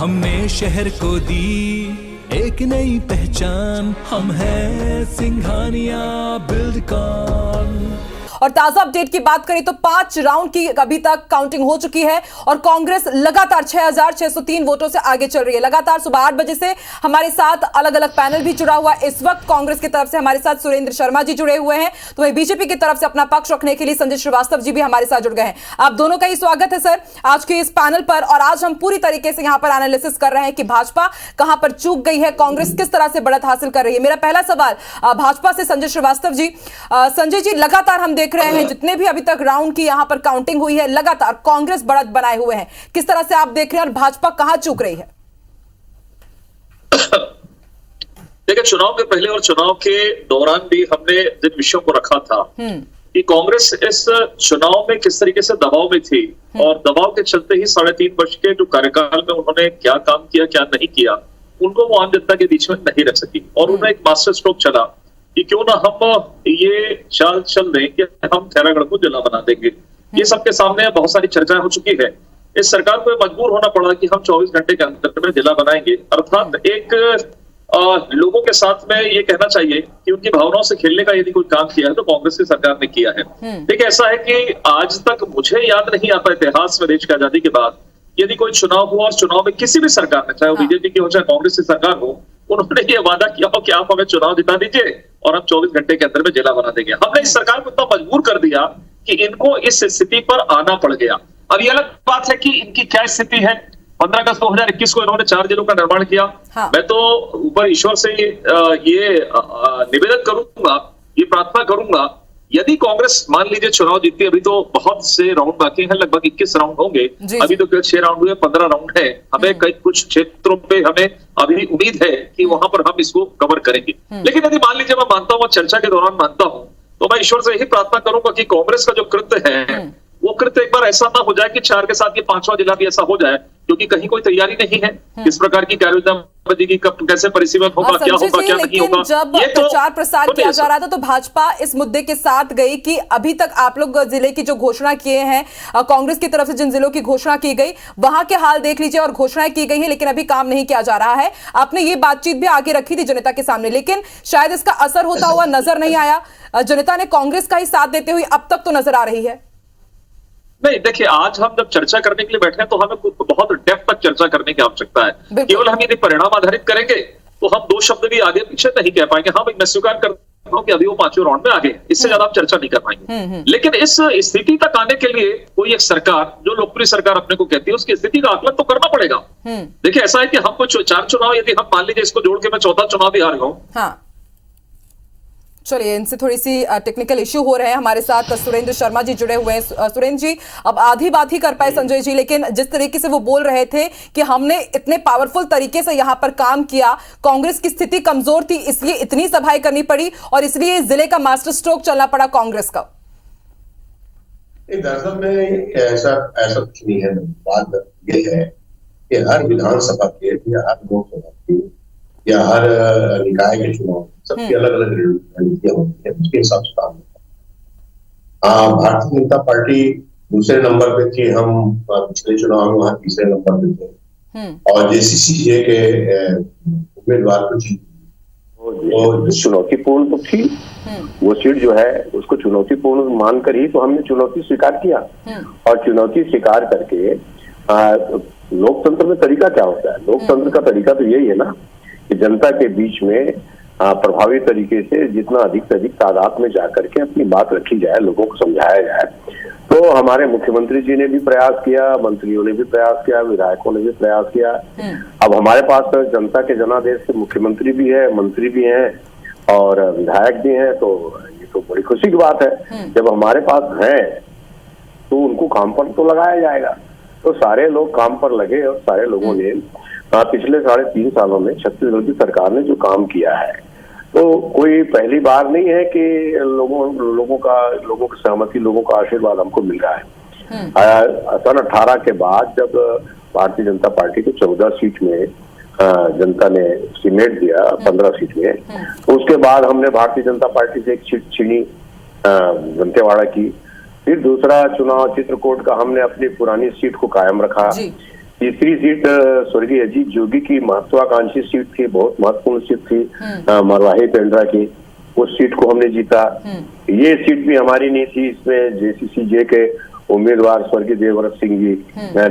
हमने शहर को दी एक नई पहचान, हम हैं सिंघानिया बिल्डकॉन। और ताजा अपडेट की बात करें तो 5 राउंड की अभी तक काउंटिंग हो चुकी है और कांग्रेस लगातार 6,603 वोटों से आगे चल रही है। लगातार सुबह 8 बजे से हमारे साथ अलग अलग पैनल भी जुड़ा हुआ है। इस वक्त कांग्रेस की तरफ से हमारे साथ सुरेंद्र शर्मा जी जुड़े हुए हैं, तो वहीं बीजेपी की तरफ से अपना पक्ष रखने के लिए संजय श्रीवास्तव जी भी हमारे साथ जुड़ गए हैं। आप दोनों का ही स्वागत है सर आज के इस पैनल पर। और आज हम पूरी तरीके से यहां पर एनालिसिस कर रहे हैं कि भाजपा कहां पर चूक गई है, कांग्रेस किस तरह से बढ़त हासिल कर रही है। मेरा पहला सवाल भाजपा से संजय श्रीवास्तव जी। संजय जी, लगातार हम देख रहे हैं जितने भी अभी तक राउंड की यहां पर काउंटिंग हुई है, लगातार कांग्रेस बढ़त बनाए हुए हैं। किस तरह से आप देख रहे हैं और भाजपा कहां चूक रही है? देखिए, चुनाव के पहले और चुनाव के दौरान भी हमने जिन विषयों को रखा था कि कांग्रेस इस चुनाव में किस तरीके से दबाव में थी और दबाव के चलते ही 3.5 वर्ष के जो कार्यकाल में उन्होंने क्या काम किया क्या नहीं किया, उनको वो आम जनता के बीच में नहीं रख सकी। और उन्हें एक मास्टर स्ट्रोक चला कि क्यों ना हम ये चाल चल दें कि हम खैरागढ़ को जिला बना देंगे। ये सबके सामने बहुत सारी चर्चाएं हो चुकी है। इस सरकार को मजबूर होना पड़ा कि हम 24 घंटे के अंदर में जिला बनाएंगे। अर्थात एक लोगों के साथ में ये कहना चाहिए कि उनकी भावनाओं से खेलने का यदि कोई काम किया है तो कांग्रेस की सरकार ने किया है। देखिए, ऐसा है कि आज तक मुझे याद नहीं आता इतिहास में देश की आजादी के बाद यदि कोई चुनाव हुआ और चुनाव में किसी भी सरकार ने, चाहे वो बीजेपी की हो चाहे कांग्रेस की सरकार हो, उन्होंने ये वादा किया हो कि आप हमें चुनाव जिता दीजिए और हम 24 घंटे के अंदर में जिला बना देंगे। हमने इस सरकार को इतना मजबूर कर दिया कि इनको इस स्थिति पर आना पड़ गया। अब ये अलग बात है कि इनकी क्या स्थिति है। 15 अगस्त 2021 को इन्होंने 4 जिलों का निर्माण किया। मैं तो ऊपर ईश्वर से ये निवेदन करूंगा, ये प्रार्थना करूंगा, यदि कांग्रेस मान लीजिए चुनाव जीतती, अभी तो बहुत से राउंड बाकी हैं, लगभग 21 राउंड होंगे, अभी तो केवल 6 राउंड हुए, 15 राउंड है। हमें कई कुछ क्षेत्रों पे हमें अभी उम्मीद है कि वहां पर हम इसको कवर करेंगे। लेकिन यदि मान लीजिए मैं मानता हूं, चर्चा के दौरान मानता हूं, तो मैं ईश्वर से यही प्रार्थना करूंगा कि कांग्रेस का जो कृत्य है वो कृत्य एक बार ऐसा ना हो जाए कि 4 के साथ ये 5वां जिला भी ऐसा हो जाए, क्योंकि कहीं कोई तैयारी नहीं है किस प्रकार की कार्ययोजना बनेगी, कब कैसे परिसीमन होगा, क्या होगा क्या नहीं होगा। जब प्रचार प्रसार किया जा रहा था तो भाजपा इस मुद्दे के साथ गई कि अभी तक आप लोग जिले की जो घोषणा किए हैं, कांग्रेस की तरफ से जिन जिलों की घोषणा की गई वहां के हाल देख लीजिए और घोषणाएं की गई हैं लेकिन अभी काम नहीं किया जा रहा है। आपने ये बातचीत भी आगे रखी थी जनता के सामने, लेकिन शायद इसका असर होता हुआ नजर नहीं आया। जनता ने कांग्रेस का ही साथ देते हुए अब तक तो नजर आ रही है। नहीं, देखिए, आज हम जब चर्चा करने के लिए बैठे हैं तो हमें बहुत डेप्थ तक चर्चा करने की आवश्यकता है। केवल हम यदि परिणाम आधारित करेंगे तो हम 2 शब्द भी आगे पीछे नहीं कह पाएंगे। हाँ, मैं स्वीकार करता हूं कि अभी वो 5वें राउंड में आगे, इससे ज्यादा हम चर्चा नहीं कर पाएंगे। लेकिन इस स्थिति तक आने के लिए कोई एक सरकार जो लोकप्रिय सरकार अपने को कहती है, उसकी स्थिति का आकलन तो करना पड़ेगा। देखिए, ऐसा है कि हमको 4 चुनाव यदि हम मान लीजिए इसको जोड़ के मैं 4था चुनाव भी हार गया हूं। चलिए, इनसे थोड़ी सी टेक्निकल इश्यू हो रहे हैं। हमारे साथ सुरेंद्र शर्मा जी जुड़े हुए हैं। सुरेंद्र जी, अब आधी बात ही कर पाए संजय जी, लेकिन जिस तरीके से वो बोल रहे थे कि हमने इतने पावरफुल तरीके से यहां पर काम किया, कांग्रेस की स्थिति कमजोर थी इसलिए इतनी सभाएं करनी पड़ी और इसलिए जिले का मास्टर स्ट्रोक चलना पड़ा कांग्रेस का। दरअसल में ऐसा कुछ नहीं है। बात ये है कि हर विधानसभा के या हर लोकसभा के या हर निकाय के चुनाव सबकी अलग अलग रणनीतियां होती है, उसके हिसाब से काम होता है। भारतीय जनता पार्टी दूसरे नंबर पे थी, हम पिछले चुनाव में वहां तीसरे नंबर पे थे और जेसीसीजे के उम्मीदवार को जीत तो चुनौतीपूर्ण तो थी वो सीट जो है, उसको चुनौतीपूर्ण मानकर ही तो हमने चुनौती स्वीकार किया। और चुनौती स्वीकार करके लोकतंत्र में तरीका क्या होता है? लोकतंत्र का तरीका तो यही है ना कि जनता के बीच में प्रभावी तरीके से जितना अधिक से अधिक तादाद में जाकर के अपनी बात रखी जाए, लोगों को समझाया जाए। तो हमारे मुख्यमंत्री जी ने भी प्रयास किया, मंत्रियों ने भी प्रयास किया, विधायकों ने भी प्रयास किया। अब हमारे पास तो जनता के जनादेश से मुख्यमंत्री भी है, मंत्री भी हैं और विधायक भी हैं, तो ये तो बड़ी खुशी की बात है। जब हमारे पास है तो उनको काम पर तो लगाया जाएगा। तो सारे लोग काम पर लगे और सारे लोगों ने पिछले 3.5 सालों में छत्तीसगढ़ की सरकार ने जो काम किया है, तो कोई पहली बार नहीं है कि लोगों की सहमति, लोगों का आशीर्वाद हमको मिल रहा है। सन 18 के बाद जब भारतीय जनता पार्टी को 14 सीट में जनता ने सीमेंट दिया, 15 सीट में, तो उसके बाद हमने भारतीय जनता पार्टी से एक सीट छीनी दंतेवाड़ा की। फिर दूसरा चुनाव चित्रकूट का हमने अपनी पुरानी सीट को कायम रखा। तीसरी सीट स्वर्गीय अजीत जोगी की महत्वाकांक्षी सीट थी, बहुत महत्वपूर्ण सीट थी मरवाही पेंड्रा की। उस सीट को हमने जीता। ये सीट भी हमारी नहीं थी, इसमें जेसीसीजे के उम्मीदवार स्वर्गीय देवव्रत सिंह जी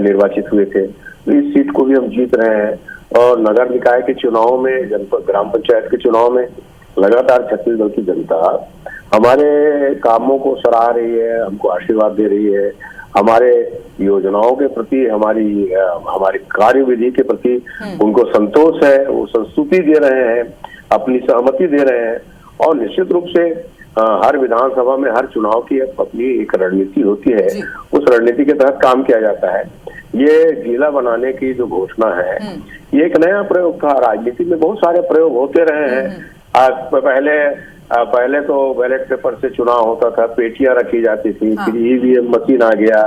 निर्वाचित हुए थे। तो इस सीट को भी हम जीत रहे हैं। और नगर निकाय के चुनाव में, जनपद ग्राम पंचायत के चुनाव में लगातार छत्तीसगढ़ की जनता हमारे कामों को सराह रही है, हमको आशीर्वाद दे रही है, हमारे योजनाओं के प्रति, हमारी कार्यविधि के प्रति उनको संतोष है, वो संस्तुति दे रहे हैं, अपनी सहमति दे रहे हैं। और निश्चित रूप से हर विधानसभा में हर चुनाव की अपनी एक रणनीति होती है, उस रणनीति के तहत काम किया जाता है। ये जिला बनाने की जो घोषणा है, ये एक नया प्रयोग था। राजनीति में बहुत सारे प्रयोग होते रहे हैं। पहले तो बैलेट पेपर से चुनाव होता था, पेटियां रखी जाती थी, फिर ईवीएम मशीन आ गया,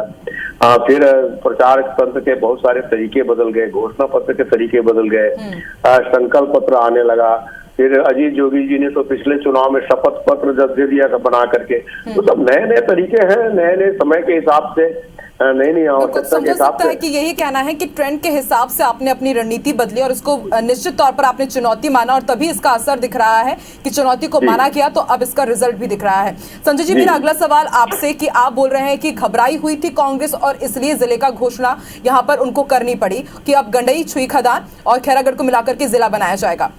फिर प्रचार तंत्र के बहुत सारे तरीके बदल गए, घोषणा पत्र के तरीके बदल गए, संकल्प पत्र आने लगा। फिर अजीत जोगी जी ने तो पिछले चुनाव में शपथ पत्र दे दिया था बना करके। तो सब नए नए तरीके हैं, नए नए समय के हिसाब से, नई आवश्यकता के हिसाब से। कि यही कहना है कि ट्रेंड के हिसाब से आपने अपनी रणनीति बदली और इसको निश्चित तौर पर आपने चुनौती माना और तभी इसका असर दिख रहा है कि चुनौती को माना गया तो अब इसका रिजल्ट भी दिख रहा है। संजय जी, मेरा अगला सवाल आपसे कि आप बोल रहे हैं कि घबराई हुई थी कांग्रेस और इसलिए जिले का घोषणा यहाँ पर उनको करनी पड़ी कि अब गंडई, छुई खदान और खैरागढ़ को मिलाकर के जिला बनाया जाएगा।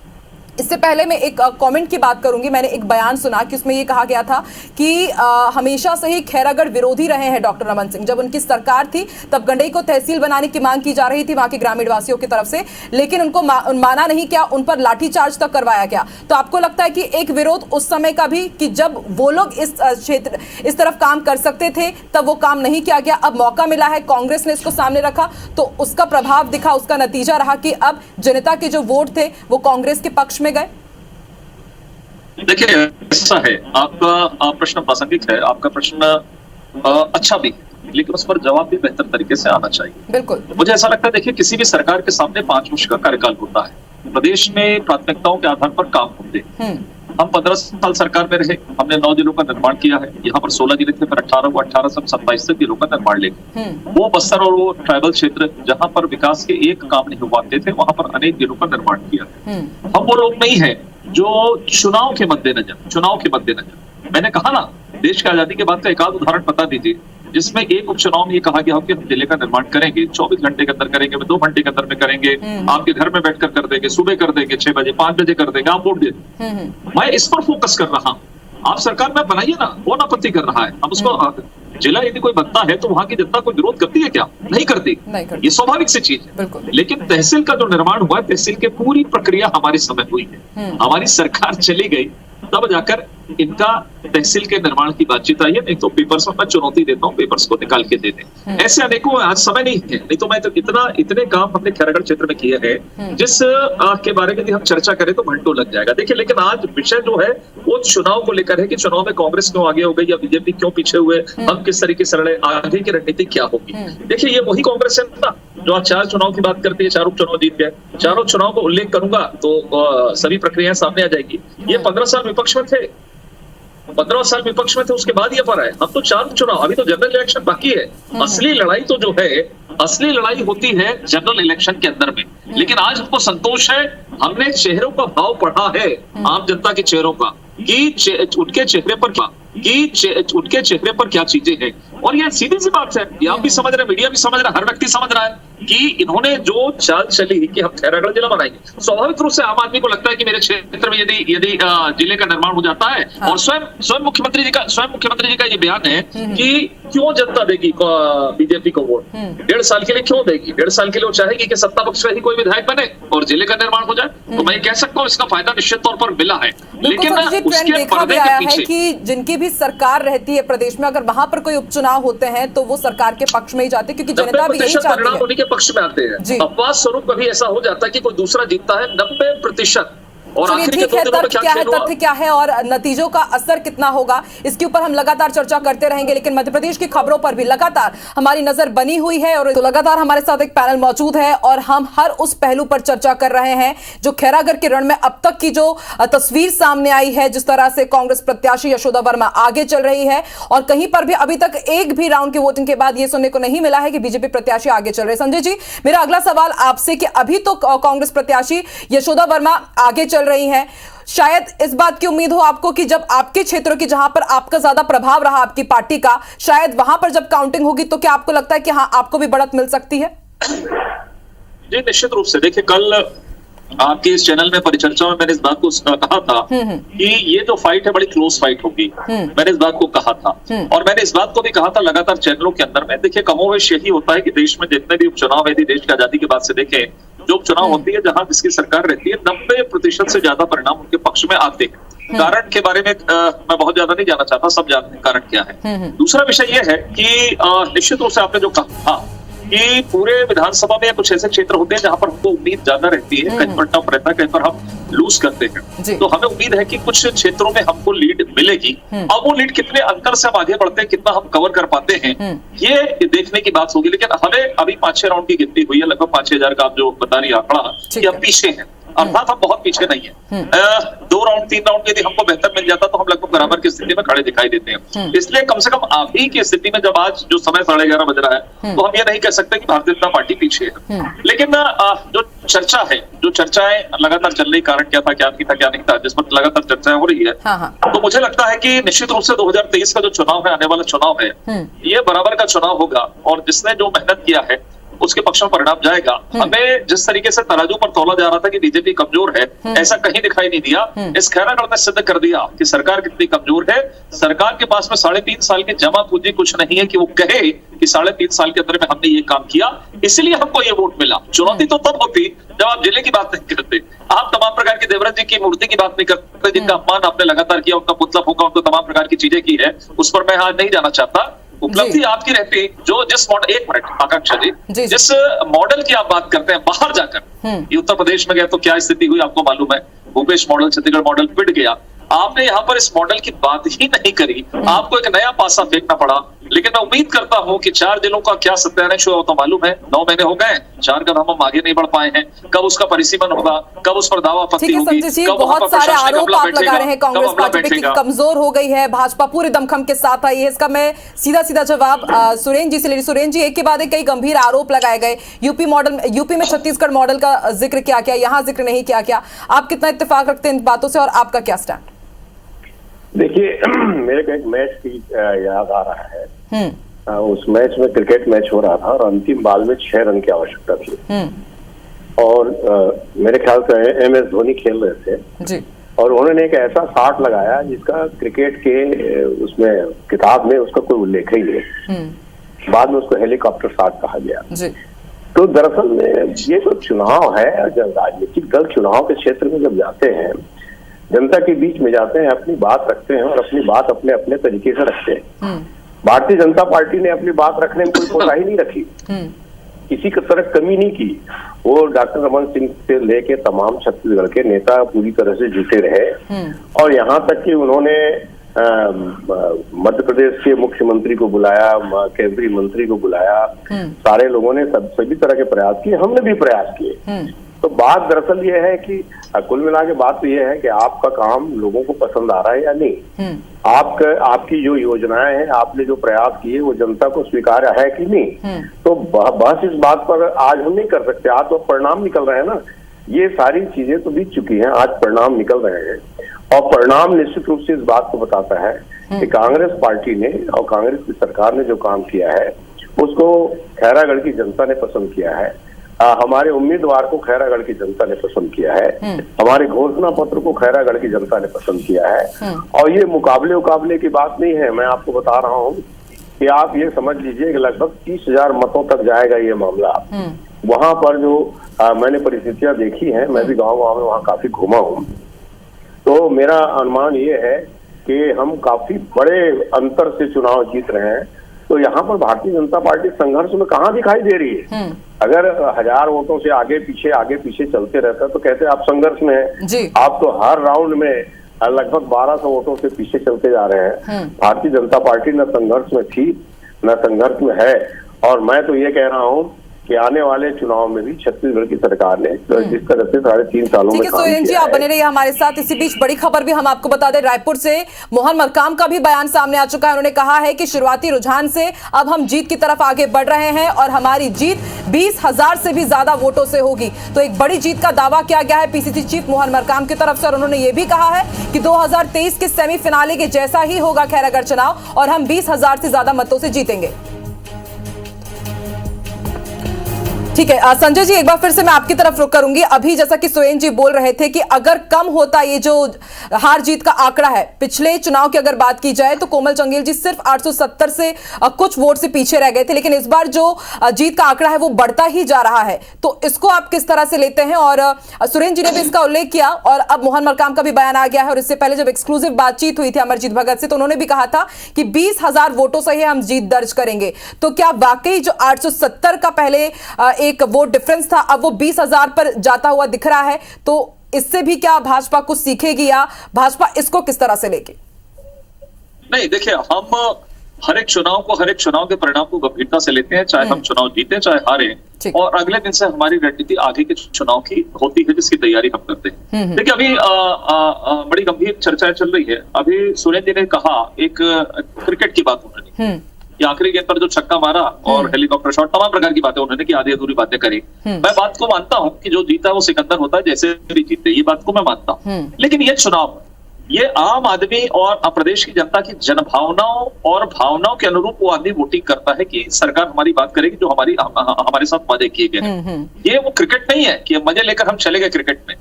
इससे पहले मैं एक कमेंट की बात करूंगी। मैंने एक बयान सुना कि उसमें ये कहा गया था कि हमेशा से ही खैरागढ़ विरोधी रहे हैं डॉक्टर रमन सिंह। जब उनकी सरकार थी तब गंडई को तहसील बनाने की मांग की जा रही थी वहां के ग्रामीण वासियों की तरफ से, लेकिन उनको माना नहीं गया, उन पर लाठीचार्ज तक करवाया गया। तो आपको लगता है कि एक विरोध उस समय का भी कि जब वो लोग इस क्षेत्र इस तरफ काम कर सकते थे तब वो काम नहीं किया गया, अब मौका मिला है, कांग्रेस ने इसको सामने रखा तो उसका प्रभाव दिखा, उसका नतीजा रहा कि अब जनता के जो वोट थे वो कांग्रेस के पक्ष में गए? देखिए, ऐसा है, आपका प्रश्न प्रासंगिक है, आपका प्रश्न अच्छा भी, लेकिन उस पर जवाब भी बेहतर तरीके से आना चाहिए। बिल्कुल, मुझे ऐसा लगता है, देखिए, किसी भी सरकार के सामने 5 वर्ष का कार्यकाल होता है। प्रदेश में प्राथमिकताओं के आधार पर काम होते हैं। हम 15 साल सरकार में रहे, हमने 9 जिलों का निर्माण किया है। यहाँ पर 16 जिले थे, फिर 18 से 27 जिलों का निर्माण ले गए। वो बस्तर और वो ट्राइबल क्षेत्र जहाँ पर विकास के एक काम नहीं हो पाते थे, वहां पर अनेक जिलों का निर्माण किया है। हम वो लोग नहीं है जो चुनाव के मद्देनजर, मैंने कहा ना, देश की आजादी के बाद का एक आध उदाहरण बता दीजिए जिसमें एक उपचुनाव में ये कहा गया हो कि हम जिले का निर्माण करेंगे, 24 घंटे के अंदर करेंगे, 2 घंटे के अंदर में करेंगे, आपके घर में बैठकर कर देंगे, सुबह कर देंगे, 6 बजे, 5 बजे कर देंगे, आप वोट दे। मैं इस पर फोकस कर रहा हूँ। आप सरकार में बनाइए ना, कौन आपत्ति कर रहा है? हम उसको जिला यदि कोई बनता है तो वहां की जनता कोई विरोध करती है क्या? नहीं करती। ये स्वाभाविक सी चीज है। लेकिन तहसील का जो निर्माण हुआ, तहसील की पूरी प्रक्रिया हमारे समय हुई है। हमारी सरकार चली गई तब जाकर इनका तहसील के निर्माण की बातचीत आई है। नहीं तो पेपर्स में मैं चुनौती देता हूँ, पेपर्स को निकाल के दे दें। ऐसे अनेकों, आज समय नहीं है, नहीं तो मैं तो इतने काम हमने खैरागढ़ क्षेत्र में किए हैं जिस के बारे में यदि हम चर्चा करें तो घंटों लग जाएगा। देखिए, लेकिन आज विषय जो है वो चुनाव को लेकर है कि चुनाव में कांग्रेस क्यों आगे हो गई या बीजेपी क्यों पीछे हुए, हम किस तरीके से लड़े, आगे की रणनीति क्या होगी। देखिए, ये वही कांग्रेस है ना जो आज 4 चुनाव की बात करती है, 4 उपचुनाव जीत गए। 4 चुनाव को उल्लेख करूंगा तो सभी प्रक्रियाएं सामने आ जाएगी। ये 15 साल विपक्ष में थे, 15 साल विपक्ष में थे, उसके बाद ये पर आए। हम तो 4 चुनाव, अभी तो जनरल इलेक्शन बाकी है। असली लड़ाई तो जो है, असली लड़ाई होती है जनरल इलेक्शन के अंदर में। लेकिन आज हमको संतोष है, हमने चेहरों का भाव पढ़ा है, आम जनता के चेहरों का, कि उनके चेहरे पर क्या चीजें हैं। और ये सीधी सी बात है, ये आप भी समझ रहे, मीडिया भी समझ रहा है, हर व्यक्ति समझ रहा है कि इन्होंने जो चाल चली कि हम खैरागढ़ जिला बनाएंगे। स्वाभाविक रूप से आम आदमी को लगता है कि मेरे क्षेत्र में यदि जिले का निर्माण हो जाता है, और स्वयं मुख्यमंत्री जी का ये बयान है कि क्यों जनता देगी बीजेपी को वोट, 1.5 साल के लिए क्यों देगी? 1.5 साल के लिए वो चाहेगी कि सत्ता पक्ष में ही कोई विधायक बने और जिले का निर्माण हो जाए। तो मैं कह सकता हूँ इसका फायदा निश्चित तौर पर मिला है। लेकिन उसके पर्दे के पीछे कि जिनकी भी सरकार रहती है प्रदेश में, अगर वहां पर कोई उपचुनाव होते हैं तो वो सरकार के पक्ष में ही जाते हैं, क्योंकि जनता भी यही चाहती है। परिणाम उन्हीं के पक्ष में आते हैं। अपवाद स्वरूप कभी ऐसा हो जाता है कि कोई दूसरा जीतता है, 90% और चलिए आखिर के ठीक है, 2 दिनों में तथ्य क्या क्या है, खेल हुआ? तथ्य क्या है और नतीजों का असर कितना होगा, इसके ऊपर हम लगातार चर्चा करते रहेंगे। लेकिन मध्य प्रदेश की खबरों पर भी लगातार हमारी नजर बनी हुई है और तो लगातार हमारे साथ एक पैनल मौजूद है और हम हर उस पहलू पर चर्चा कर रहे हैं जो खैरागढ़ के रण में अब तक की जो तस्वीर सामने आई है, जिस तरह से कांग्रेस प्रत्याशी यशोदा वर्मा आगे चल रही है और कहीं पर भी अभी तक एक भी राउंड की वोटिंग के बाद यह सुनने को नहीं मिला है कि बीजेपी प्रत्याशी आगे चल रहे। संजय जी, मेरा अगला सवाल आपसे कि अभी तो कांग्रेस प्रत्याशी यशोदा वर्मा आगे चल रही हैं, शायद इस बात की उम्मीद हो आपको कि जब आपके क्षेत्रों की, जहां पर आपका ज्यादा प्रभाव रहा आपकी पार्टी का, शायद वहां पर जब काउंटिंग होगी तो क्या आपको लगता है कि हाँ आपको भी बढ़त मिल सकती है? जी निश्चित रूप से। देखिए, कल आपके इस चैनल में परिचर्चा में मैंने इस बात को कहा था कि ये जो फाइट है बड़ी क्लोज फाइट होगी। मैंने इस बात को कहा था और मैंने इस बात को भी कहा था लगातार चैनलों के अंदर में। देखिए, कमोवेश यही होता है कि देश में जितने भी उपचुनाव है, देश की आजादी के बाद से देखें, जो उपचुनाव होती है जहां जिसकी सरकार रहती है, 90% से ज्यादा परिणाम उनके पक्ष में आते हैं। कारण के बारे में मैं बहुत ज्यादा नहीं जाना चाहता, सब जानते हैं कारण क्या है। दूसरा विषय यह है कि निश्चित रूप से आपने जो कहा कि पूरे विधानसभा में कुछ ऐसे क्षेत्र होते हैं जहां पर हमको उम्मीद ज्यादा रहती है, कहीं पर टफ रहता है, कहीं पर हम लूज करते हैं। तो हमें उम्मीद है कि कुछ क्षेत्रों में हमको लीड मिलेगी। अब वो लीड कितने अंतर से हम आगे बढ़ते हैं, कितना हम कवर कर पाते हैं, ये देखने की बात होगी। लेकिन हमें अभी 5-6 राउंड की गिनती हुई है, लगभग 5-6 हजार का आप जो बता रही आंकड़ा कि हम पीछे हैं, अर्थात हम बहुत पीछे नहीं है। 2 राउंड 3 राउंड यदि हमको बेहतर मिल जाता तो हम लगभग बराबर की स्थिति में खड़े दिखाई देते हैं। इसलिए कम से कम अभी की स्थिति में, जब आज जो समय 11:30 बज रहा है, तो हम ये नहीं कह सकते कि भारतीय जनता पार्टी पीछे है। लेकिन जो चर्चा है, जो चर्चाएं लगातार चल रही, कारण क्या था, क्या नहीं था, क्या नहीं था, जिस पर लगातार चर्चाएं हो रही है, तो मुझे लगता है कि निश्चित रूप से 2023 का जो चुनाव है, आने वाला चुनाव है, ये बराबर का चुनाव होगा और जिसने जो मेहनत किया है उसके पक्ष में परिणाम जाएगा। हमें जिस तरीके से तराजू पर तौला जा रहा था कि बीजेपी कमजोर है, ऐसा कहीं दिखाई नहीं दिया। इस खैरागढ़ ने सिद्ध कर दिया कि सरकार कितनी कमजोर है। सरकार के पास में 3.5 साल की जमा पूंजी कुछ नहीं है कि वो कहे कि 3.5 साल के अंदर में हमने ये काम किया, इसलिए हमको ये वोट मिला। चुनौती तो तब होती जब आप जिले की बात नहीं करते, आप तमाम प्रकार की देवराज जी की मूर्ति की बात नहीं करते, जिनका अपमान आपने लगातार किया, उनका पुतला फूंका, उनको तमाम प्रकार की चीजें की है, उस पर मैं आज नहीं जाना चाहता। उपलब्धि आपकी रहती जो जिस मॉडल, एक मिनट आकांक्षा जी, जिस मॉडल की आप बात करते हैं बाहर जाकर, ये उत्तर प्रदेश में गए तो क्या स्थिति हुई आपको मालूम है। भूपेश मॉडल, छत्तीसगढ़ मॉडल पिट गया। आपने यहाँ पर इस मॉडल की बात ही नहीं करी, आपको एक नया पासा फेंकना पड़ा। लेकिन मैं उम्मीद करता हूं कि 4 जिलों का क्या सत्यानाश हुआ तो मालूम है, 9 महीने हो गए, 4 कदम हम आगे नहीं बढ़ पाए हैं। कब उसका परिसीमन होगा, कब उस पर दावा आपत्ति होगी, कब बहुत सारे आरोप आप लगा रहे हैं कांग्रेस पार्टी पे कि कमजोर हो गई है, भाजपा पूरे दमखम के साथ आई है। इसका मैं सीधा जवाब सुरेंद्र जी से ले रही। सुरेंद्र जी, एक के बाद एक कई गंभीर आरोप लगाए गए। यूपी में छत्तीसगढ़ मॉडल का जिक्र किया गया, यहाँ जिक्र नहीं किया गया। आप कितना इत्तेफाक रखते हैं इन बातों से और आपका क्या स्टैंड? देखिए, मेरे को एक मैच की याद आ रहा है। उस मैच में, क्रिकेट मैच हो रहा था और अंतिम बॉल में 6 रन की आवश्यकता थी और मेरे ख्याल से MS धोनी खेल रहे थे जी। और उन्होंने एक ऐसा शॉट लगाया जिसका क्रिकेट के उसमें किताब में उसका कोई उल्लेख ही नहीं। बाद में उसको हेलीकॉप्टर शॉट कहा गया जी। तो दरअसल में ये जो चुनाव है, जब राजनीतिक दल चुनाव के क्षेत्र में जब जाते हैं, जनता के बीच में जाते हैं, अपनी बात रखते हैं और अपनी बात अपने अपने तरीके से रखते हैं। भारतीय जनता पार्टी ने अपनी बात रखने में कोई कोताही नहीं रखी, किसी की तरह कमी नहीं की। वो डॉक्टर रमन सिंह से लेके तमाम छत्तीसगढ़ के नेता पूरी तरह से जुटे रहे और यहाँ तक कि उन्होंने मध्य प्रदेश के मुख्यमंत्री को बुलाया, केंद्रीय मंत्री को बुलाया, सारे लोगों ने सभी तरह के प्रयास किए, हमने भी प्रयास किए। तो बात दरअसल ये है कि कुल मिला के बात तो ये है कि आपका काम लोगों को पसंद आ रहा है या नहीं, आपकी जो योजनाएं हैं, आपने जो प्रयास किए वो जनता को स्वीकार है कि नहीं। तो बस इस बात पर आज हम नहीं कर सकते। आज तो परिणाम निकल रहे हैं ना, ये सारी चीजें तो बीत चुकी हैं, आज परिणाम निकल रहे हैं और परिणाम निश्चित रूप से इस बात को बताता है कि कांग्रेस पार्टी ने और कांग्रेस की सरकार ने जो काम किया है उसको खैरागढ़ की जनता ने पसंद किया है। हमारे उम्मीदवार को खैरागढ़ की जनता ने पसंद किया है, हमारे घोषणा पत्र को खैरागढ़ की जनता ने पसंद किया है। और ये मुकाबले की बात नहीं है, मैं आपको बता रहा हूँ कि आप ये समझ लीजिए कि लगभग 30,000 मतों तक जाएगा ये मामला। वहां पर जो मैंने परिस्थितियां देखी हैं, मैं भी गाँव में वहाँ काफी घूमा हूँ, तो मेरा अनुमान ये है कि हम काफी बड़े अंतर से चुनाव जीत रहे हैं। तो यहाँ पर भारतीय जनता पार्टी संघर्ष में कहाँ दिखाई दे रही है? अगर 1000 वोटों से आगे पीछे चलते रहता तो कहते आप संघर्ष में हैं। आप तो हर राउंड में लगभग 1200 वोटों से पीछे चलते जा रहे हैं। भारतीय जनता पार्टी न संघर्ष में थी न संघर्ष में है। और मैं तो ये कह रहा हूँ कि आने वाले चुनाव में भी छत्तीसगढ़ की सरकार ने जिस तरह से 3.5 सालों में सोरेन जी, आप बने रहिए हमारे साथ। इसी बीच बड़ी खबर भी हम आपको बता दें, रायपुर से मोहन मरकाम का भी बयान सामने आ चुका है। उन्होंने कहा है कि शुरुआती रुझान से अब हम जीत की तरफ आगे बढ़ रहे हैं और हमारी जीत 20,000 से भी ज्यादा वोटों से होगी। तो एक बड़ी जीत का दावा किया गया है पीसीसी चीफ मोहन मरकाम की तरफ से। और उन्होंने ये भी कहा है कि 2023 के सेमीफिनाले के जैसा ही होगा खैरागढ़ चुनाव और हम 20,000 से ज्यादा मतों से जीतेंगे। ठीक है संजय जी, एक बार फिर से मैं आपकी तरफ रुख करूंगी। अभी जैसा कि सोरेन जी बोल रहे थे कि अगर कम होता ये जो हार जीत का आंकड़ा है, पिछले चुनाव की अगर बात की जाए तो कोमल चंगेल जी सिर्फ 870 से कुछ वोट से पीछे रह गए थे, लेकिन इस बार जो जीत का आंकड़ा है वो बढ़ता ही जा रहा है। तो इसको आप किस तरह से लेते हैं? और सुरेन जी ने भी इसका उल्लेख किया और अब मोहन मरकाम का भी बयान आ गया है। और इससे पहले जब एक्सक्लूसिव बातचीत हुई थी अमरजीत भगत से तो उन्होंने भी कहा था कि 20,000 वोटों से ही हम जीत दर्ज करेंगे। तो क्या वाकई जो 870 का पहले एक वोट डिफरेंस था अब वो 20,000 पर जाता हुआ दिख रहा है? तो इससे भी क्या भाजपा कुछ सीखेगी या भाजपा इसको किस तरह से लेगी? नहीं, देखिए, हम हर एक चुनाव के परिणाम को गंभीरता से लेते हैं, चाहे हम चुनाव जीते चाहे हारे। और अगले दिन से हमारी रणनीति आगे के चुनाव की होती है जिसकी तैयारी हम करते हैं। देखिए, अभी बड़ी गंभीर चर्चाएं चल रही है। अभी सुरेन जी ने कहा, एक क्रिकेट की बात उन्होंने कि आखिरी गेंद पर जो छक्का मारा और हेलीकॉप्टर शॉट, तमाम प्रकार की बातें उन्होंने की, आधी अधूरी बातें करी। मैं बात को मानता हूं कि जो जीता है वो सिकंदर होता है, जैसे भी जीते, ये बात को मैं मानता हूं। लेकिन ये चुनाव, ये आम आदमी और प्रदेश की जनता की जनभावनाओं और भावनाओं के अनुरूप वो आदमी वोटिंग करता है कि सरकार हमारी बात करेगी जो हमारे साथ वादे किए गए हैं। ये वो क्रिकेट नहीं है कि मजे लेकर हम चले गए क्रिकेट में।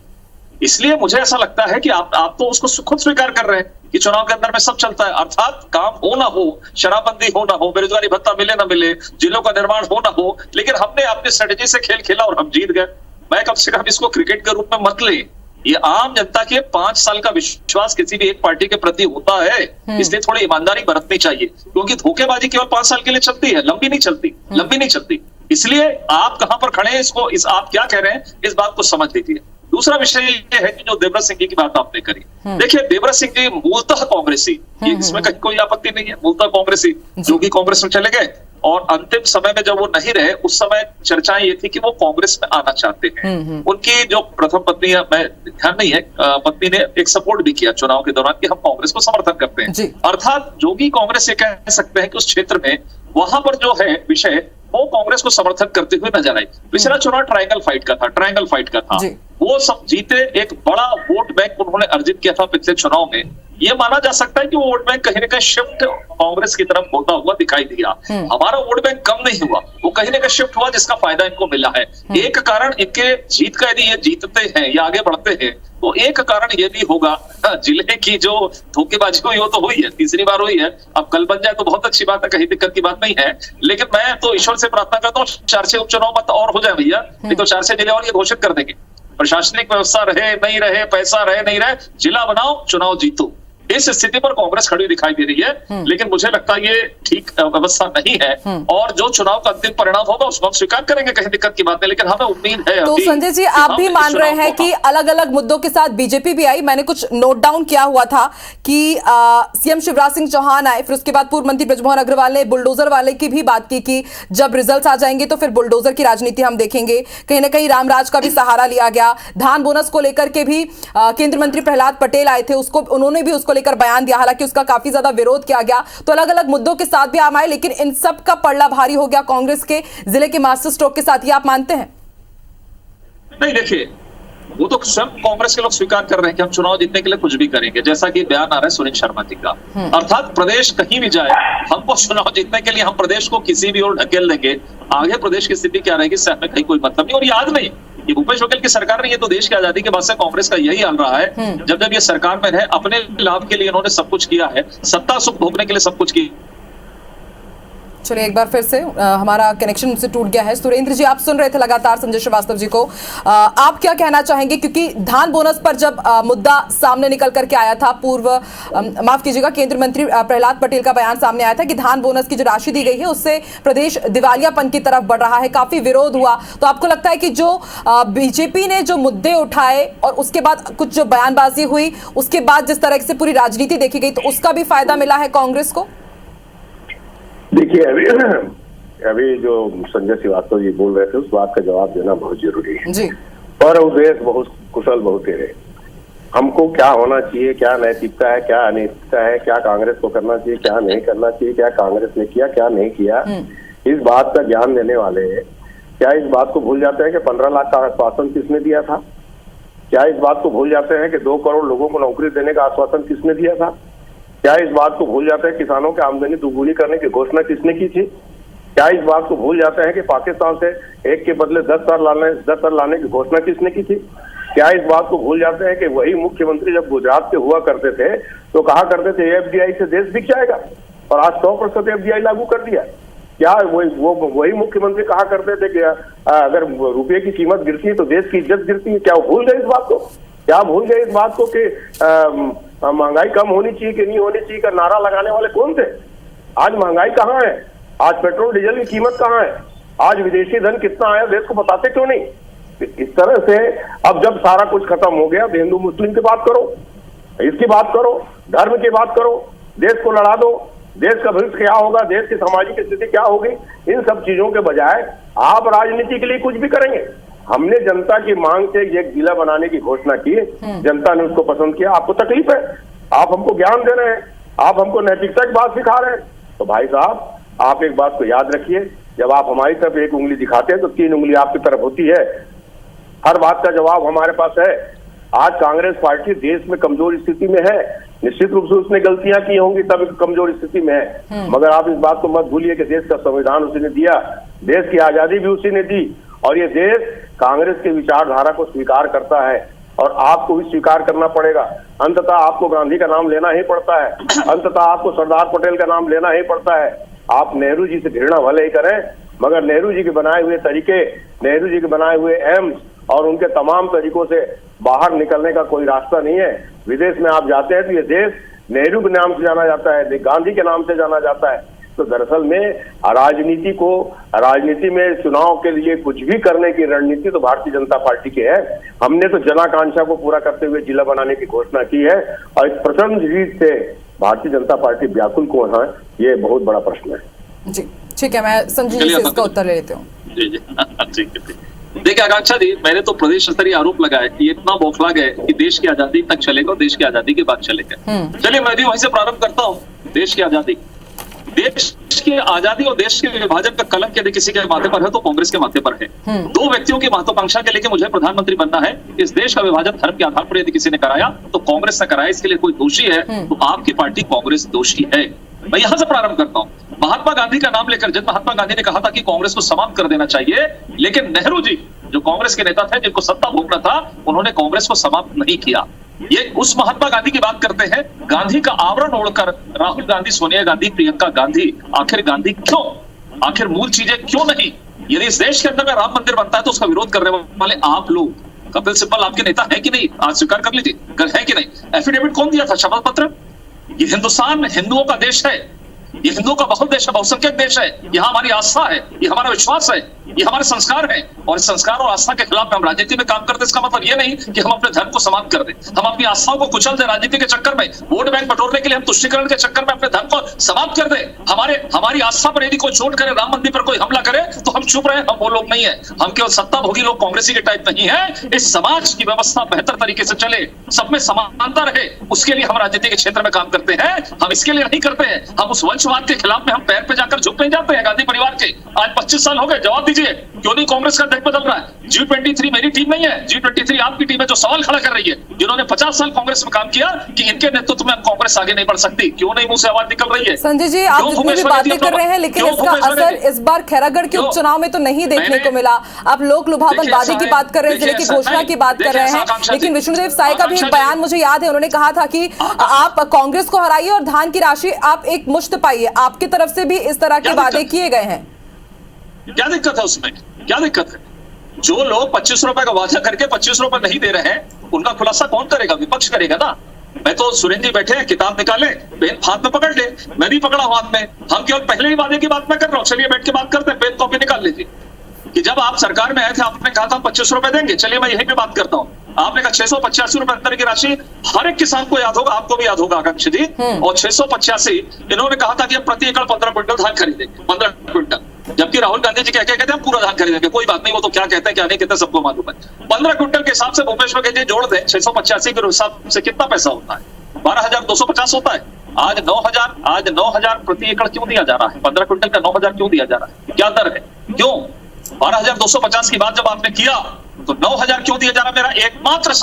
इसलिए मुझे ऐसा लगता है कि आप तो उसको खुद स्वीकार कर रहे हैं कि चुनाव के अंदर में सब चलता है, अर्थात काम हो ना हो, शराबबंदी हो ना हो, बेरोजगारी भत्ता मिले ना मिले, जिलों का निर्माण हो ना हो, लेकिन हमने अपनी स्ट्रेटेजी से खेल खेला और हम जीत गए। मैं कम से कम इसको क्रिकेट के रूप में मत ले। ये आम जनता के 5 साल का विश्वास किसी भी एक पार्टी के प्रति होता है, इसलिए थोड़ी ईमानदारी बरतनी चाहिए, क्योंकि धोखेबाजी केवल 5 साल के लिए चलती है, लंबी नहीं चलती। इसलिए आप कहां पर खड़े हैं, आप क्या कह रहे हैं, इस बात को समझ लीजिए। दूसरा विषय ये है कि जो देवव्रत सिंह जी की बात आपने करी, देखिए, देवव्रत सिंह जी मूलतः कांग्रेसी, इसमें कहीं कोई आपत्ति नहीं है, मूलतः कांग्रेसी, जो कि कांग्रेस में चले गए और अंतिम समय में जब वो नहीं रहे, उस समय चर्चाएं ये थी कि वो कांग्रेस में आना चाहते हैं। उनकी जो प्रथम पत्नी है, मैं ध्यान नहीं है, पत्नी ने एक सपोर्ट भी किया चुनाव के दौरान कि हम कांग्रेस को समर्थन करते हैं। अर्थात जोगी कांग्रेस ये कह सकते हैं कि उस क्षेत्र में वहां पर जो है विषय वो कांग्रेस को समर्थन करते हुए नजर आई। पिछला चुनाव ट्रायंगल फाइट का था। वो सब जीते, एक बड़ा वोट बैंक उन्होंने अर्जित किया था पिछले चुनाव में। ये माना जा सकता है कि वो वोट बैंक कहीं ना कहीं शिफ्ट कांग्रेस की तरफ होता हुआ दिखाई दिया। हमारा वोट बैंक कम नहीं हुआ, वो कहीं ना कहीं शिफ्ट हुआ, जिसका फायदा इनको मिला है। एक कारण इनके जीत का, यदि ये जीतते हैं या आगे बढ़ते हैं तो एक कारण ये भी होगा, जिले की जो धोखेबाजी हुई वो तो हुई है, तीसरी बार हुई है। अब कल बन जाए तो बहुत अच्छी बात है, कहीं दिक्कत की बात नहीं है। लेकिन मैं तो ईश्वर से प्रार्थना करता हूँ 4 उपचुनाव मत और हो जाए भैया, नहीं तो 4 जिले और ये घोषित कर देंगे। प्रशासनिक व्यवस्था रहे नहीं रहे, पैसा रहे नहीं रहे, जिला बनाओ, चुनाव जीतो। इस स्थिति पर कांग्रेस खड़ी दिखाई दे रही है, लेकिन मुझे लगता है ये ठीक व्यवस्था नहीं है। और जो चुनाव का अंतिम परिणाम होगा उसको हम स्वीकार करेंगे, कहीं दिक्कत की बात नहीं, लेकिन हमें उम्मीद है। तो संजय जी, आप भी मान रहे हैं कि अलग अलग मुद्दों के साथ बीजेपी भी आई? मैंने कुछ नोट डाउन किया हुआ था कि सीएम शिवराज सिंह चौहान आए, फिर उसके बाद पूर्व मंत्री बृजमोहन अग्रवाल ने बुलडोजर वाले की भी बात की कि जब रिजल्ट आ जाएंगे तो फिर बुलडोजर की राजनीति हम देखेंगे। कहीं ना कहीं रामराज का भी सहारा लिया गया। धान बोनस को लेकर के भी केंद्रीय मंत्री प्रहलाद पटेल आए थे, उन्होंने भी उसको लेकर बयान दिया, हालांकि उसका काफी ज्यादा विरोध किया गया। तो अलग अलग मुद्दों के साथ भी आम आए, लेकिन इन सब का पलड़ा भारी हो गया कांग्रेस के जिले के मास्टर स्ट्रोक के साथ। ये आप मानते हैं? नहीं, देखिए, वो तो स्वयं कांग्रेस के लोग स्वीकार कर रहे हैं कि हम चुनाव जीतने के लिए कुछ भी करेंगे, जैसा कि बयान आ रहा है सुनील शर्मा जी का। अर्थात प्रदेश कहीं भी जाए, हमको चुनाव जीतने के लिए हम प्रदेश को किसी भी ओर ढकेल देंगे। आगे प्रदेश की स्थिति क्या रहेगी इससे हमें कहीं कोई मतलब नहीं। और याद नहीं, ये भूपेश बघेल की सरकार ने, ये तो देश की आजादी के बाद से कांग्रेस का यही हाल रहा है। जब ये सरकार में रहे, अपने लाभ के लिए इन्होंने सब कुछ किया है, सत्ता सुख भोगने के लिए सब कुछ किया। चलिए एक बार फिर से हमारा कनेक्शन उनसे टूट गया है। सुरेंद्र जी, आप सुन रहे थे लगातार संजय श्रीवास्तव जी को, आप क्या कहना चाहेंगे? क्योंकि धान बोनस पर जब मुद्दा सामने निकल करके आया था, माफ कीजिएगा, केंद्रीय मंत्री प्रहलाद पटेल का बयान सामने आया था कि धान बोनस की जो राशि दी गई है उससे प्रदेश दिवालियापन की तरफ बढ़ रहा है, काफी विरोध हुआ। तो आपको लगता है कि जो बीजेपी ने जो मुद्दे उठाए और उसके बाद कुछ जो बयानबाजी हुई, उसके बाद जिस तरह से पूरी राजनीति देखी गई, तो उसका भी फायदा मिला है कांग्रेस को? देखिए, अभी जो संजय श्रीवास्तव जी बोल रहे थे उस बात का जवाब देना बहुत जरूरी है जी। और उद्देश्य बहुत कुशल, बहुत तेरे। हमको क्या होना चाहिए, क्या नैतिकता है, क्या अनैतिकता है, क्या कांग्रेस को करना चाहिए, क्या नहीं करना चाहिए, क्या कांग्रेस ने किया, क्या नहीं किया, इस बात का ज्ञान देने वाले क्या इस बात को भूल जाते हैं कि 15 लाख का आश्वासन किसने दिया था? क्या इस बात को भूल जाते हैं कि 2 करोड़ लोगों को नौकरी देने का आश्वासन किसने दिया था? क्या इस बात को भूल जाते हैं किसानों की आमदनी दोगुनी करने की घोषणा किसने की थी? क्या इस बात को भूल जाते हैं कि पाकिस्तान से एक के बदले 10 सर लाने की घोषणा किसने की थी? क्या इस बात को भूल जाते हैं कि वही मुख्यमंत्री जब गुजरात के हुआ करते थे तो कहा करते थे एफडीआई से देश बिक जाएगा, और आज 100% एफडीआई लागू कर दिया। क्या वही मुख्यमंत्री कहा करते थे कि अगर रुपये की कीमत गिरती है तो देश की इज्जत गिरती है? क्या वो भूल गए इस बात को? क्या भूल गए इस बात को कि महंगाई कम होनी चाहिए कि नहीं होनी चाहिए का नारा लगाने वाले कौन थे? आज महंगाई कहाँ है? आज पेट्रोल डीजल की कीमत कहाँ है? आज विदेशी धन कितना आया देश को बताते क्यों नहीं? इस तरह से अब जब सारा कुछ खत्म हो गया तो हिंदू मुस्लिम की बात करो, इसकी बात करो, धर्म की बात करो, देश को लड़ा दो, देश का भविष्य क्या होगा, देश की सामाजिक स्थिति क्या होगी, इन सब चीजों के बजाय आप राजनीति के लिए कुछ भी करेंगे। हमने जनता की मांग से एक जिला बनाने की घोषणा की, जनता ने उसको पसंद किया। आपको तकलीफ है, आप हमको ज्ञान दे रहे हैं, आप हमको नैतिकता की बात सिखा रहे हैं। तो भाई साहब, आप एक बात को याद रखिए, जब आप हमारी तरफ एक उंगली दिखाते हैं तो 3 उंगली आपकी तरफ होती है। हर बात का जवाब हमारे पास है। आज कांग्रेस पार्टी देश में कमजोर स्थिति में है, निश्चित रूप से उसने गलतियां की होंगी तब कमजोर स्थिति में है, मगर आप इस बात को मत भूलिए कि देश का संविधान उसी ने दिया, देश की आजादी भी उसी ने दी, और ये देश कांग्रेस के विचारधारा को स्वीकार करता है और आपको भी स्वीकार करना पड़ेगा। अंततः आपको गांधी का नाम लेना ही पड़ता है, अंततः आपको सरदार पटेल का नाम लेना ही पड़ता है। आप नेहरू जी से घृणा भले ही करें, मगर नेहरू जी के बनाए हुए तरीके, नेहरू जी के बनाए हुए एम्स और उनके तमाम तरीकों से बाहर निकलने का कोई रास्ता नहीं है। विदेश में आप जाते हैं तो ये देश नेहरू के नाम से जाना जाता है, गांधी के नाम से जाना जाता है। तो दरअसल में राजनीति में चुनाव के लिए कुछ भी करने की रणनीति तो भारतीय जनता पार्टी की है। हमने तो जनाकांक्षा को पूरा करते हुए जिला बनाने की घोषणा की है, और इस प्रचंड जीत से भारतीय जनता पार्टी व्याकुल कौन है, ये बहुत बड़ा प्रश्न है। जी ठीक है, मैं संजय जी से इसका उत्तर ले लेती हूँ। जी देखिए आकांक्षा जी, मैंने तो प्रदेश स्तरीय आरोप लगाया कि इतना बौखला गए कि देश की आजादी तक चलेगा और देश की आजादी के बाद चलेगा। चलिए मैं भी वहीं से प्रारंभ करता हूँ। देश की आजादी और देश के विभाजन का कलंक यदि किसी के माथे पर है तो कांग्रेस के माथे पर है। 2 व्यक्तियों की महत्वाकांक्षा के लेकर मुझे प्रधानमंत्री बनना है। इस देश का विभाजन धर्म के आधार पर यदि किसी ने कराया तो कांग्रेस ने कराया, इसके लिए कोई दोषी है तो आपकी पार्टी कांग्रेस दोषी है। मैं यहां से प्रारंभ करता हूं। महात्मा गांधी का नाम लेकर जब महात्मा गांधी ने कहा था कि कांग्रेस को समाप्त कर देना चाहिए, लेकिन नेहरू जी जो कांग्रेस के नेता थे, जिनको सत्ता भोगना था, उन्होंने कांग्रेस को समाप्त नहीं किया। ये उस महात्मा गांधी की बात करते हैं। गांधी का आवरण ओढ़कर राहुल गांधी, सोनिया गांधी, प्रियंका गांधी, आखिर गांधी क्यों? आखिर मूल चीजें क्यों नहीं? यदि इस देश के अंदर में राम मंदिर बनता है तो उसका विरोध करने वाले आप लोग, कपिल सिब्बल आपके नेता है कि नहीं? आज स्वीकार कर लीजिए, है कि नहीं? एफिडेविट कौन दिया था? शपथ पत्र। ये हिंदुस्तान हिंदुओं का देश है, ये हिंदुओं का बहुल देश है, बहुसंख्यक देश है। यह हमारी आस्था है, ये हमारा विश्वास है, ये हमारे संस्कार है, और इस संस्कार और आस्था के खिलाफ हम राजनीति में काम करते। इसका मतलब ये नहीं कि हम अपने धर्म को समाप्त कर दें, हम अपनी आस्थाओं को कुचल दें राजनीति के चक्कर में, वोट बैंक बटोरने के लिए हम तुष्टीकरण के चक्कर में अपने धर्म को समाप्त कर दें। हमारी आस्था पर यदि कोई चोट करे, राम मंदिर पर कोई हमला करे तो हम चुप रहे। हम वो लोग नहीं है, हम केवल सत्ता भोगी लोग कांग्रेसी के टाइप नहीं है। इस समाज की व्यवस्था बेहतर तरीके से चले, सब में समानता रहे, उसके लिए हम राजनीति के क्षेत्र में काम करते हैं। हम इसके लिए नहीं करते हैं, हम उस वंशवाद के खिलाफ में हम पैर पे जाकर झुक नहीं जाते हैं। गांधी परिवार के आज 25 साल हो गए, जवाब लीजिए, क्यों नहीं कांग्रेस का देख बदल रहा है? G23 मेरी टीम नहीं है, G23 आपकी टीम है जो सवाल खड़ा कर रही है, जिन्होंने 50 साल कांग्रेस में काम किया कि इनके नेतृत्व में कांग्रेस आगे नहीं बढ़ सकती। क्यों नहीं मुंह से आवाज निकल रही है? संजय जी, आप जितनी भी बातें कर रहे हैं, लेकिन इसका असर इस बार खैरागढ़ के उपचुनाव में तो नहीं देखने को मिला। आप लोक लुभावन वादे की बात कर रहे हैं, जिले की घोषणा की बात कर रहे हैं, लेकिन विष्णुदेव साय का भी एक बयान मुझे याद है, उन्होंने कहा था कि आप कांग्रेस को हराइए और धान की राशि आप एक मुश्त पाइए। आपकी तरफ से भी इस तरह के वादे किए गए हैं। क्या दिक्कत है उसमें? क्या दिक्कत है? जो लोग 25 रुपए का वादा करके 25 रुपए नहीं दे रहे हैं, उनका खुलासा कौन करेगा? विपक्ष करेगा ना। मैं तो सुरेंद्र जी बैठे हैं, किताब निकाले, पेन हाथ में पकड़ ले, मैं नहीं पकड़ा हूं हाथ में। हम केवल पहले ही वादे की बात मैं कर रहा हूं। चलिए बैठ के बात करते हैं, पेन कॉपी निकाल लीजिए कि जब आप सरकार में आए थे आपने कहा था 25 रुपए देंगे। चलिए मैं यहीं पे बात करता हूँ। आपने कहा 685 रुपए अंतर की राशि हर एक किसान को याद होगा, आपको भी याद होगा आकांक्षी जी। और 685 इन्होंने कहा था कि हम प्रति एकड़ 15 क्विंटल धान खरीदेंगे, 15 क्विंटल। जबकि राहुल गांधी जी क्या कहते हैं, हम पूरा धान खरीदेंगे। कोई बात नहीं, वो तो क्या कहते हैं क्या नहीं कहते सबको मालूम है। 15 क्विंटल के हिसाब से भूपेश बघेल जी जोड़ दें 685 के हिसाब से कितना पैसा होता है? 12,250 होता है। आज 9,000 प्रति एकड़ क्यों दिया जा रहा है? 15 क्विंटल का 9,000 क्यों दिया जा रहा है? क्या दर है? क्यों 12,250 की बात जब आपने किया तो 9,000 क्यों दिया जा रहा है? मेरा एकमात्र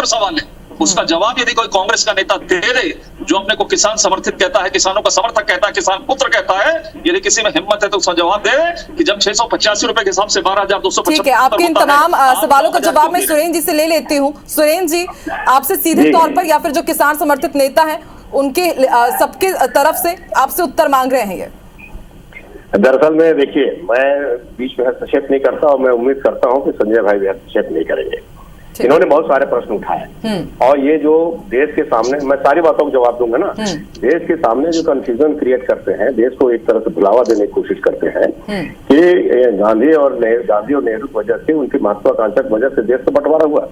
सवाल है। उसका जवाब यदि कोई कांग्रेस का नेता दे दे, जो अपने को किसान समर्थित कहता है, किसानों का समर्थक कहता है, किसान पुत्र कहता है, यदि किसी में हिम्मत है तो उसका जवाब दे कि जब 685 रुपए के हिसाब से 12,250। ठीक है, आपके इन तमाम सवालों का जवाब मैं सुरेंद्र जी से ले लेती हूँ। सुरेंद्र जी, आपसे सीधे तौर पर या फिर जो किसान समर्थित नेता है उनके सबके तरफ से आपसे उत्तर मांग रहे हैं। ये दरअसल में देखिए, मैं बीच में हस्तक्षेप नहीं करता और मैं उम्मीद करता हूं कि संजय भाई भी हस्तक्षेप नहीं करेंगे। इन्होंने बहुत सारे प्रश्न उठाए और ये जो देश के सामने, मैं सारी बातों को जवाब दूंगा ना, देश के सामने जो कंफ्यूजन क्रिएट करते हैं, देश को एक तरह से भुलावा देने की कोशिश करते हैं कि गांधी और नेहरू की वजह से, उनकी महत्वाकांक्षा की वजह से देश का बंटवारा हुआ।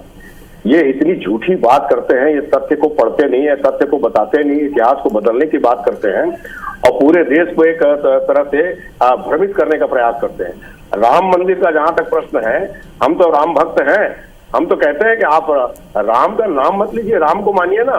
ये इतनी झूठी बात करते हैं, ये तथ्य को पढ़ते नहीं है, तथ्य को बताते नहीं, इतिहास को बदलने की बात करते हैं और पूरे देश को एक तरह से भ्रमित करने का प्रयास करते हैं। राम मंदिर का जहां तक प्रश्न है, हम तो राम भक्त हैं, हम तो कहते हैं कि आप राम का नाम मत लीजिए, राम को मानिए ना।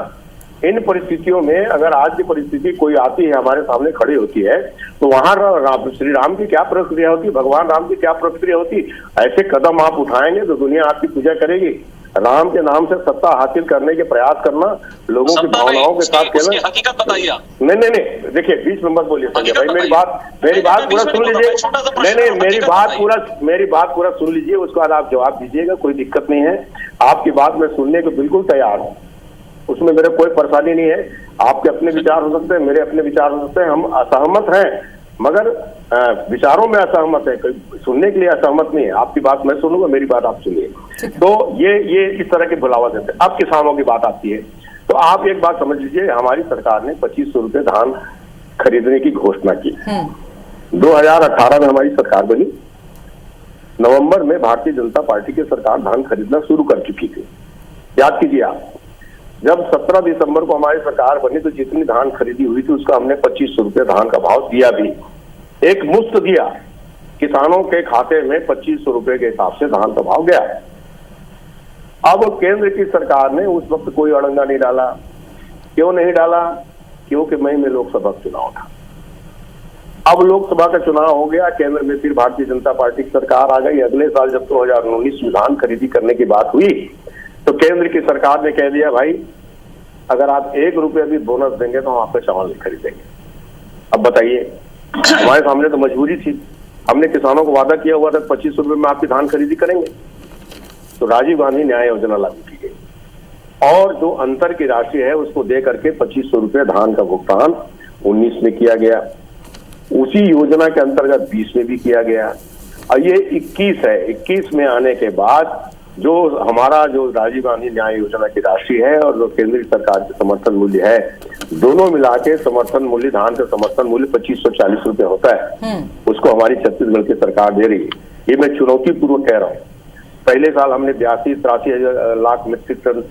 इन परिस्थितियों में अगर आज की परिस्थिति कोई आती है, हमारे सामने खड़ी होती है, तो वहां श्री राम की क्या प्रक्रिया होती, भगवान राम की क्या प्रक्रिया होती? ऐसे कदम आप उठाएंगे तो दुनिया आपकी पूजा करेगी। राम के नाम से सत्ता हासिल करने के प्रयास करना, लोगों की भावनाओं के साथ खेलना। हकीकत बताइए आप। नहीं, देखिए बीच में मत बोलिए संजय भाई, मेरी बात पूरा सुन लीजिए। नहीं, मेरी बात पूरा सुन लीजिए, उसके बाद आप जवाब दीजिएगा, कोई दिक्कत नहीं है। आपकी बात मैं सुनने को बिल्कुल तैयार हूँ, उसमें मेरे कोई परेशानी नहीं है। आपके अपने विचार हो सकते हैं, मेरे अपने विचार हो सकते हैं, हम असहमत हैं, मगर विचारों में असहमत है, सुनने के लिए असहमत नहीं है। आपकी बात मैं सुनूंगा, मेरी बात आप सुनिए। तो ये इस तरह के भुलावा देते हैं। अब किसानों की बात आती है, तो आप एक बात समझ लीजिए, हमारी सरकार ने 2500 रुपए धान खरीदने की घोषणा की। 2018 में हमारी सरकार बनी, नवंबर में भारतीय जनता पार्टी की सरकार धान खरीदना शुरू कर चुकी थी। याद कीजिए आप, जब 17 दिसंबर को हमारी सरकार बनी तो जितनी धान खरीदी हुई थी उसका हमने 2500 रुपए धान का भाव दिया भी, एक मुफ्त दिया। किसानों के खाते में 2500 रुपए के हिसाब से धान का भाव गया। अब केंद्र की सरकार ने उस वक्त कोई अड़ंगा नहीं डाला। क्यों नहीं डाला? क्योंकि मई में लोकसभा चुनाव था। अब लोकसभा का चुनाव हो गया, केंद्र में फिर भारतीय जनता पार्टी की सरकार आ गई। अगले साल जब 2019 में धान खरीदी करने की बात हुई तो केंद्र की सरकार ने कह दिया, भाई अगर आप 1 रुपया भी बोनस देंगे तो हम आपका चावल नहीं खरीदेंगे। अब बताइए, हमारे सामने तो मजबूरी थी, हमने किसानों को वादा किया हुआ था 2500 रुपये में आपकी धान खरीदी करेंगे। तो राजीव गांधी न्याय योजना लागू की गई और जो अंतर की राशि है उसको दे करके 2500 रुपये धान का भुगतान 19 में किया गया। उसी योजना के अंतर्गत 20 में भी किया गया और ये 21 है। 21 में आने के बाद जो हमारा जो राजीव गांधी न्याय योजना की राशि है और जो केंद्रीय सरकार के समर्थन मूल्य है, दोनों मिला के समर्थन मूल्य, धान का समर्थन मूल्य 2540 रुपए होता है। उसको हमारी छत्तीसगढ़ की सरकार दे रही है। ये मैं चुनौतीपूर्वक कह रहा हूँ। पहले साल हमने 82-83 लाख मीट्रिक टन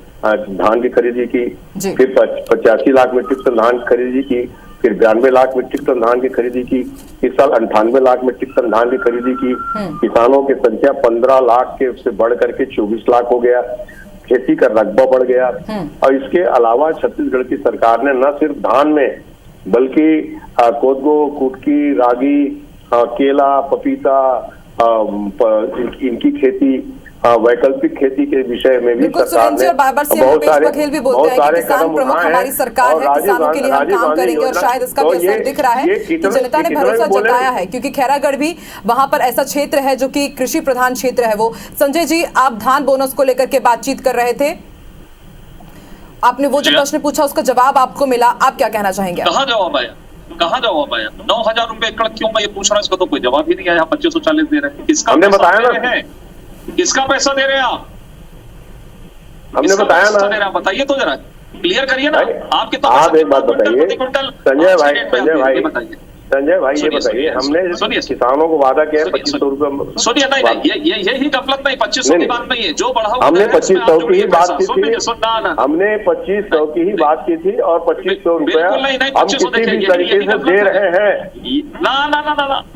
धान की खरीदी की, फिर 85 लाख मीट्रिक टन धान की खरीदी की, फिर 92 लाख मीट्रिक टन धान की खरीदी की, इस साल 98 लाख मीट्रिक टन धान की खरीदी की। किसानों की संख्या 15 लाख के से बढ़ करके 24 लाख हो गया। खेती का रकबा बढ़ गया और इसके अलावा छत्तीसगढ़ की सरकार ने न सिर्फ धान में बल्कि कोदगो, कुटकी, रागी केला, पपीता, इनकी खेती, वैकल्पिक खेती के विषय में भी सरकार ने बहुत सारे कदम उठाए हमारी सरकार है, किसानों के लिए हम काम करेंगे और शायद इसका भी असर दिख रहा है कि जनता ने भरोसा जताया है, क्योंकि खैरागढ़ भी वहां पर ऐसा क्षेत्र है जो कि कृषि प्रधान क्षेत्र है। वो संजय जी, आप धान बोनस को लेकर के बातचीत कर रहे थे, आपने वो जो प्रश्न पूछा उसका जवाब आपको मिला, आप क्या कहना चाहेंगे? कहाँ जवाब आया? 9,000 रुपए एकड़ क्यों मैं ये पूछ रहा हूँ, इसका तो कोई जवाब ही नहीं आया। 2540 दे रहे हैं, किसका हमने बताया ना, किसका पैसा दे रहे हैं आप? हमने बताया ना, बताइए तो जरा, क्लियर करिए ना। आपके तो आप एक बात बताइए संजय भाई, संजय भाई ये बताइए, हमने किसानों को वादा किया 2500 रुपए। सुनिए, नहीं यही गफलत नहीं, 2500 की बात नहीं है, जो बढ़ाओ हमने 2500 की ही बात की थी, हमने 2500 की ही बात की थी और 2500 रुपया हम किसी भी तरीके से दे रहे हैं। ना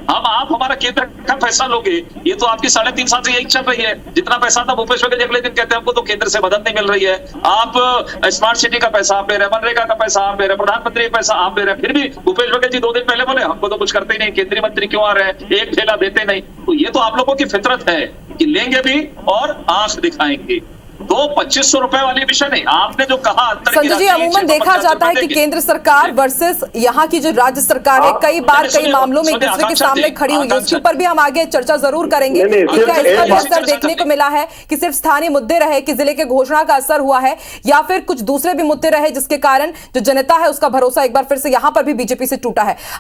हम आप हमारा केंद्र का पैसा लोगे, ये तो आपकी 3.5 साल से यही चल रही है। जितना पैसा था भूपेश बघेल अगले दिन कहते हैं हमको तो केंद्र से मदद नहीं मिल रही है। आप स्मार्ट सिटी का पैसा आप दे रहे हैं, मनरेगा का पैसा आप दे रहे हैं, प्रधानमंत्री का पैसा आप दे रहे हैं, फिर भी भूपेश बघेल जी 2 दिन पहले बोले हमको तो कुछ करते ही नहीं, केंद्रीय मंत्री क्यों आ रहे हैं, एक ठेला देते नहीं। तो ये तो आप लोगों की फितरत है कि लेंगे भी और आंख दिखाएंगे। तो 2500 रुपए वाली विषय नहीं, आपने जो कहा संजय जी, अमूमन देखा जाता है कि केंद्र सरकार वर्सेस यहाँ की जो राज्य सरकार है कई बार कई मामलों में एक दूसरे के सामने खड़ी हुई है, उसके ऊपर भी हम आगे चर्चा जरूर करेंगे कि क्या इसका भी असर देखने को मिला है, कि सिर्फ स्थानीय मुद्दे रहे कि जिले के घोषणा का असर हुआ है, या फिर कुछ दूसरे भी मुद्दे रहे जिसके कारण जो जनता है उसका भरोसा एक बार फिर से यहाँ पर भी बीजेपी से टूटा है।